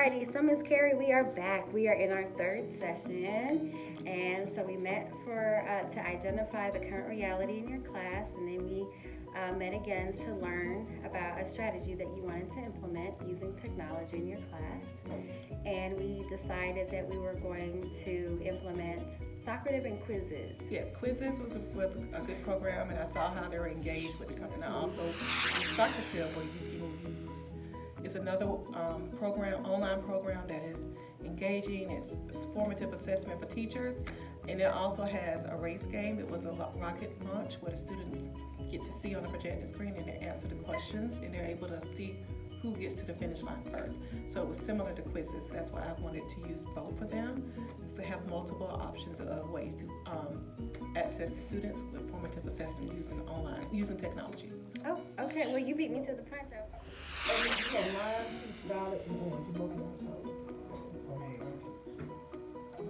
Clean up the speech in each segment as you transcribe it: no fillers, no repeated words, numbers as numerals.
Alrighty, so Miss Carrie, we are back. We are in our third session, and so we met for to identify the current reality in your class, and then we met again to learn about a strategy that you wanted to implement using technology in your class. And we decided that we were going to implement Socrative and quizzes. Yes, quizzes was a good program, and I saw how they were engaged with the company. And also, Socrative, where you can use, it's another online program that is engaging. It's formative assessment for teachers, and it also has a race game. It was a rocket launch where the students get to see on the projector screen and they answer the questions, and they're able to see who gets to the finish line first. So it was similar to quizzes. That's why I wanted to use both of them, to have multiple options of ways to access the students with formative assessment using technology. Oh, okay. Well, you beat me to the punch.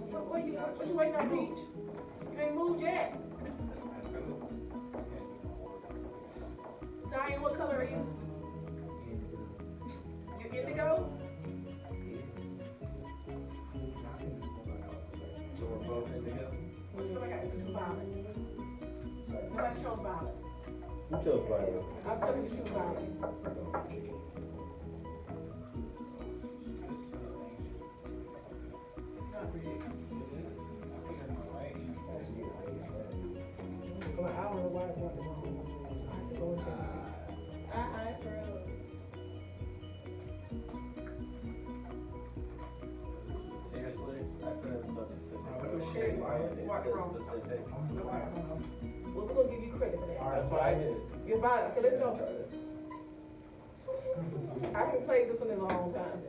What you waiting on, Peach? You ain't moved yet. Zion, what color are you? You indigo? So we're both indigo? Which one I got to do violet? Nobody chose violet. Who chose violet? I'm telling you to choose violet. It's not rigged. Well, I don't know why I brought the wrong one. I have to go and check it. Seriously? I put in the Pacific Okay, Ocean, it what's says wrong? Pacific. Well, we're gonna give you credit for that. That's what I did. You're violet. Okay, let's go. I haven't played this one in a long time.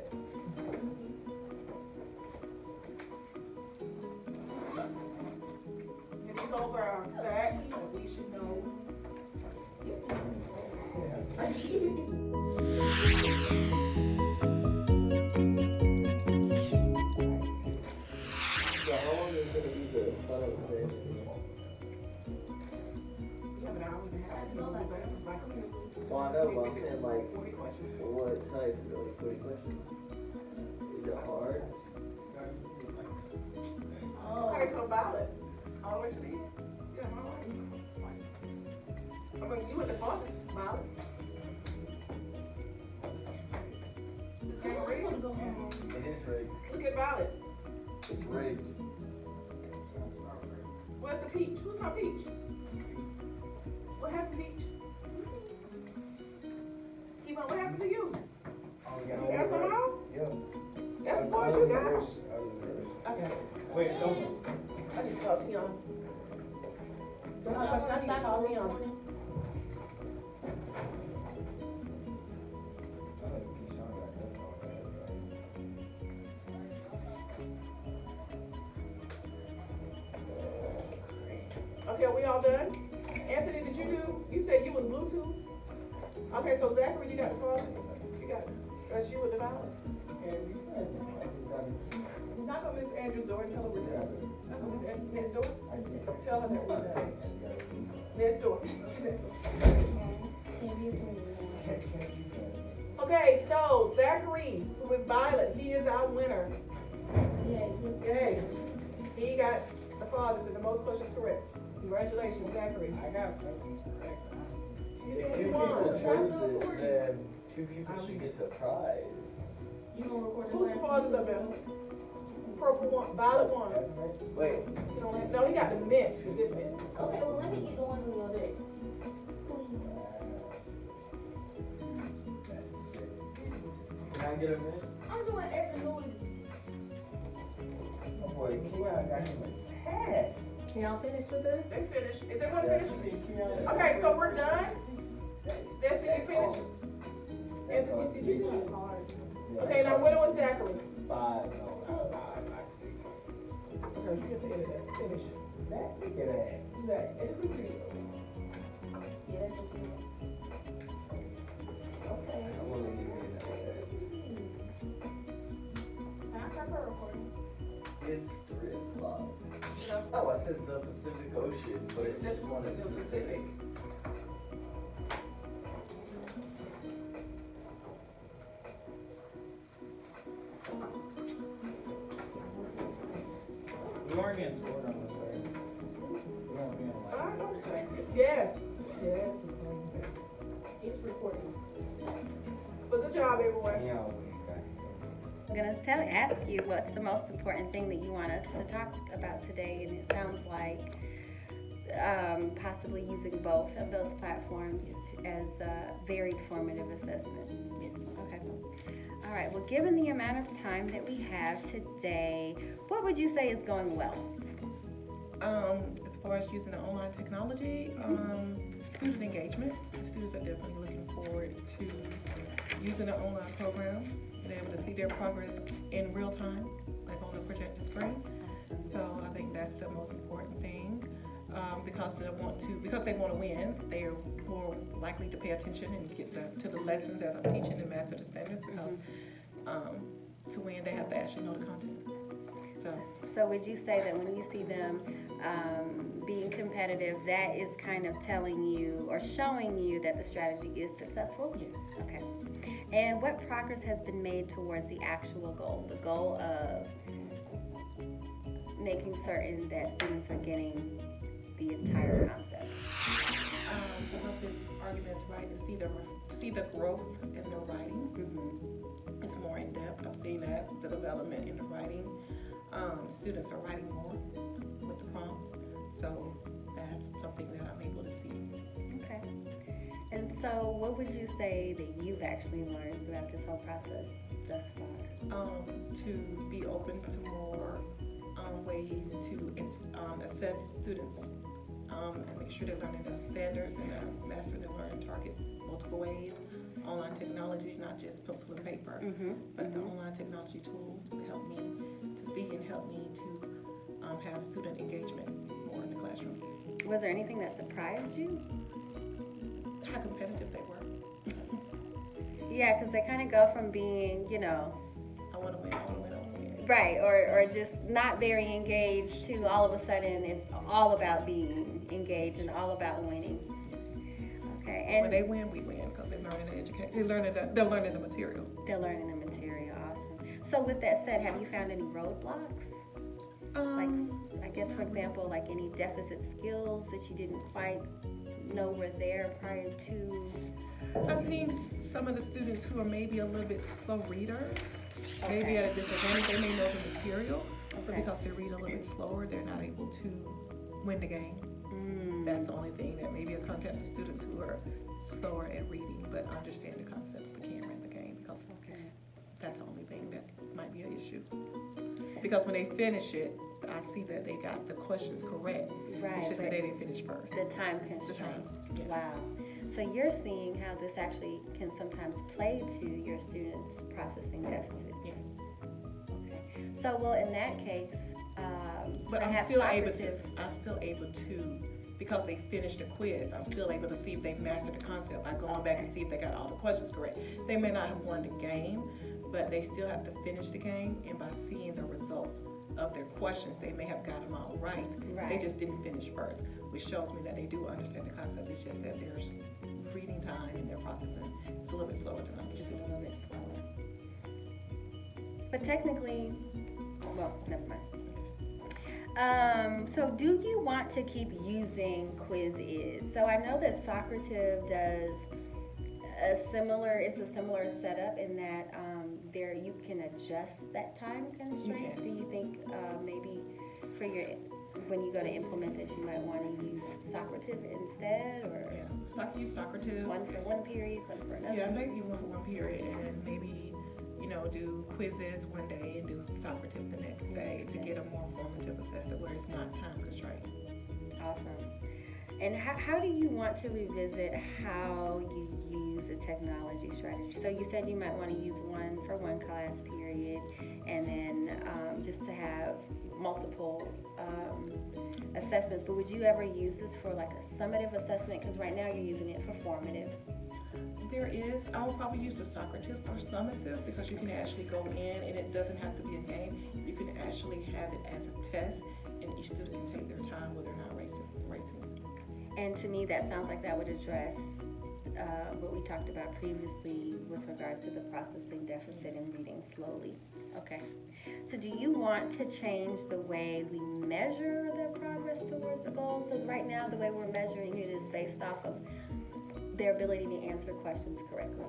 And these over our facts that we should know. So how long is gonna be the final exam? You have an hour and a half. It's like Well, I know, but I'm saying like, 40 questions. what type? Is it like 40 questions? Is it hard? Okay, so violet. All the way to the end. Yeah, all right. I mean, you went the farthest, violet. This game rigged. It is rigged. Look at violet. It's rigged. Where's the peach? Who's my peach? What happened, peach? Keep on, what happened to you? You got some out? Yeah. That's what you got. Okay. Wait, so I need to call Tiana. I need to call Tiana. Okay, are we all done? Anthony, did you said you was Bluetooth? Okay, so Zachary, you got the phones? You got, that's you with the violet? You're not gonna miss Andrew's door, tell her we're done. Not gonna miss Andrew, next door? Tell her that we're done. Next door, she's next door. Okay, so Zachary, who is Violet, he is our winner. Yay. He got the farthest and the most questions correct. Congratulations, Zachary. I got questions correct. If You two won. people chose it, then two people should get the prize. Who's the farthest up there? Purple one, Violet one. Wait, You don't have, no, he got the mints, the good mints. Okay, well, let me get the ones on your deck. can I get a minute? I'm doing every little. Oh boy, Keon got him a tag. Can y'all finish with this? They finished. Is everyone finished? Okay, Okay, so we're done. That's it, you finished. Anthony, did you do it? Okay, now what was Zachary? 5, no, not 5, not 6. Okay, you get to edit that. Finish. That nigga that. You got it. Edit the video. Yeah, that's what you want. Okay. I want to leave it at that. Now I start her recording. It's 3 o'clock. Oh, I said the Pacific Ocean, but it just wanted the Pacific. be in school on the third. We won't be in I like. don't say, yes, yes, we're going to. It's recording. But good job, everyone. Yeah, I'm gonna ask you what's the most important thing that you want us to talk about today, and it sounds like possibly using both of those platforms as varied formative assessments. Yes. Okay. All right. Well, given the amount of time that we have today, what would you say is going well? As far as using the online technology, student engagement, the students are definitely looking forward to using the online program and able to see their progress in real time, like on the projected screen. So I think that's the most important thing, because they want to win. They are more likely to pay attention and get to the lessons as I'm teaching and master the standards, because to win they have to actually know the content. So would you say that when you see them being competitive, that is kind of telling you or showing you that the strategy is successful? Yes. Okay. And what progress has been made towards the actual goal, the goal of making certain that students are getting the entire concept? Because it's arguments, right, to see the growth in their writing. Mm-hmm. It's more in depth. I've seen that, the development in the writing. Students are writing more with the prompts, so that's something that I'm able to see. Okay. And so what would you say that you've actually learned throughout this whole process thus far? To be open to more ways to assess students and make sure they're learning the standards and master their learning targets multiple ways. Online technology, not just pencil and paper, but the online technology tool to help me to see and help me to have student engagement more in the classroom. Was there anything that surprised you? How competitive they were. Yeah, because they kind of go from being, I want to win, I want to win, I want to win. right, or just not very engaged to all of a sudden it's all about being engaged and all about winning. Okay, and When they win, we win, because they're learning the education. They're learning the material. they're learning the material. Awesome. So with that said, have you found any roadblocks? Like, I guess, for example, like any deficit skills that you didn't quite know were there prior to? I think some of the students who are maybe a little bit slow readers, Okay. maybe at a disadvantage, they may know the material, but Okay. because they read a little bit slower, they're not able to win the game. That's the only thing that maybe a concept of students who are slower at reading but understand the concepts but can't win the game, because that's the only thing that might be an issue. Because when they finish it, I see that they got the questions correct. Right, It's just but that they didn't finish first. the time The constraint. time, yeah. Wow. So you're seeing how this actually can sometimes play to your students' processing deficits. Yes. Okay. So, well, in that case, But I'm perhaps still Socrative- able to, because they finished the quiz, I'm still able to see if they've mastered the concept by going back and see if they got all the questions correct. They may not have won the game, but they still have to finish the game, and by seeing the results of their questions, they may have got them all right. They Right. just didn't finish first, which shows me that they do understand the concept. It's just that there's reading time and their processing is a little bit slower than other Just a students. little bit slower. But technically, well, never mind. So do you want to keep using Quiz-Is? So I know that Socrative does it's a similar setup in that there you can adjust that time constraint. can. Do you think maybe for when you go to implement this, you might want to use Socrative instead, or Yeah, use Socrative. one for one period, one for another? Yeah, maybe one for one period, and maybe, do quizzes one day and do Socrative the next day to get a more formative assessment where it's not time constrained. Awesome. And how do you want to revisit how you use a technology strategy? So you said you might want to use one for one class period, and then just to have multiple assessments. But would you ever use this for like a summative assessment? Because right now you're using it for formative. I will probably use the Socrative for summative, because you can actually go in and it doesn't have to be a game. You can actually have it as a test, and each student can take their time whether or not rating. And to me, that sounds like that would address what we talked about previously with regard to the processing deficit and reading slowly. Okay. So do you want to change the way we measure their progress towards the goal? So right now, the way we're measuring it is based off of their ability to answer questions correctly.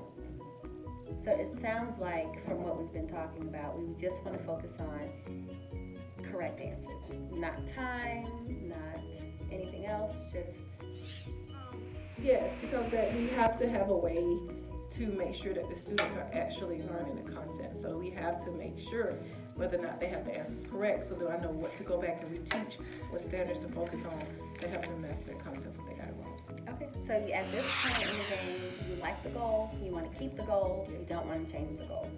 So it sounds like, from what we've been talking about, we just want to focus on correct answers. Not time, not anything else, just... Yes, because that we have to have a way to make sure that the students are actually learning the content. So we have to make sure whether or not they have the answers correct, so that I know what to go back and reteach, what standards to focus on to help them master their concept if they got it wrong. Okay, so at this point in the game, you like the goal, you want to keep the goal, you don't want to change the goal.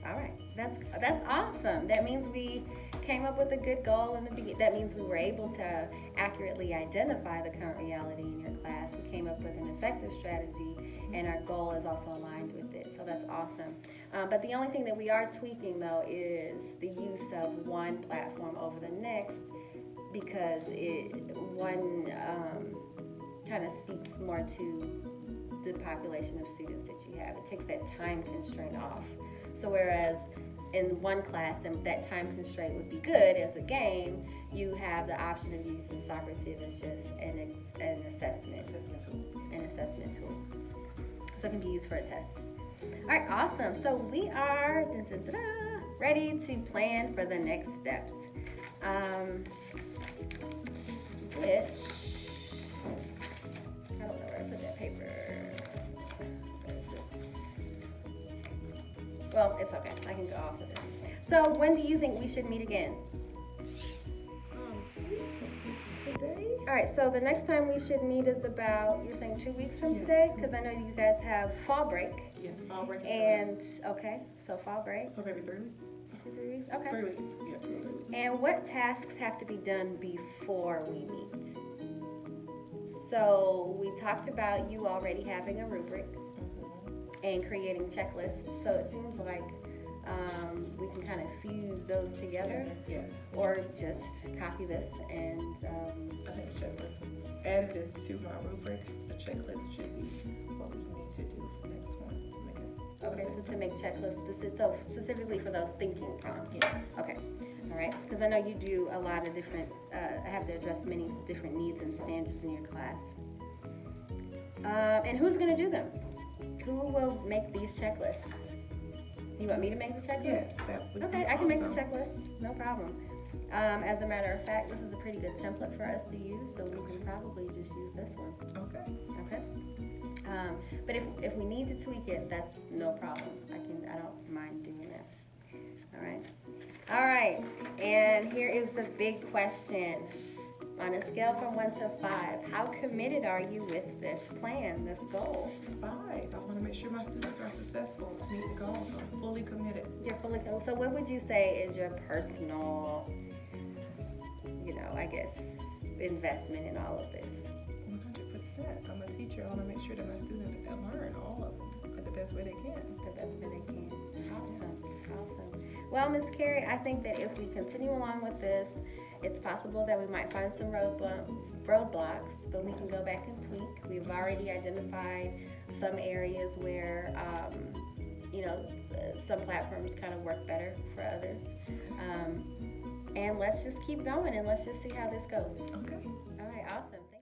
All right, that's awesome. That means we came up with a good goal in the beginning. That means we were able to accurately identify the current reality in your class. We came up with an effective strategy, and our goal is also aligned with it. So that's awesome. But the only thing that we are tweaking, though, is the use of one platform over the next, because one kind of speaks more to the population of students that you have. It takes that time constraint off. So whereas in one class, and that time constraint would be good as a game, you have the option of using Socrative as just an assessment tool. So it can be used for a test. All right, awesome. So we are ready to plan for the next steps. Which, I don't know where I put that paper. Well, it's okay. I can go off of this. So when do you think we should meet again? Today? All right, so the next time we should meet is about, you're saying 2 weeks from today? Because I know you guys have fall break. Yes, fall break. And, okay, so fall break, So maybe 3 weeks? 2-3 weeks, okay. 3 weeks, yeah, 2 or 3 weeks. And what tasks have to be done before we meet? So we talked about you already having a rubric and creating checklists. So it seems like we can kind of fuse those together, Yes. or just copy this and I think the checklist, add this to my rubric. The checklist should be what we need to do for next one to make it. okay, so to make checklists specifically for those thinking prompts. Yes. Okay, all right, because I know you do a lot of different, I have to address many different needs and standards in your class. And who's gonna do them? Who will make these checklists? You want me to make the checklist? Yes, that would be Okay, I can make the awesome. checklist, no problem. As a matter of fact, this is a pretty good template for us to use, so we can probably just use this one, Okay. okay? But if we need to tweak it, that's no problem. I don't mind doing that. All right, and here is the big question. On a scale from 1 to 5, how committed are you with this plan, this goal? 5. I want to make sure my students are successful to meet the goals. I'm fully committed. You're fully committed. So what would you say is your personal, I guess, investment in all of this? 100%. I'm a teacher. I want to make sure that my students learn all of them the best way they can. The best way they can. Awesome. Well, Ms. Carey, I think that if we continue along with this, it's possible that we might find some roadblocks, but we can go back and tweak. We've already identified some areas where, some platforms kind of work better for others. And let's just keep going and let's just see how this goes. Okay. All right, awesome.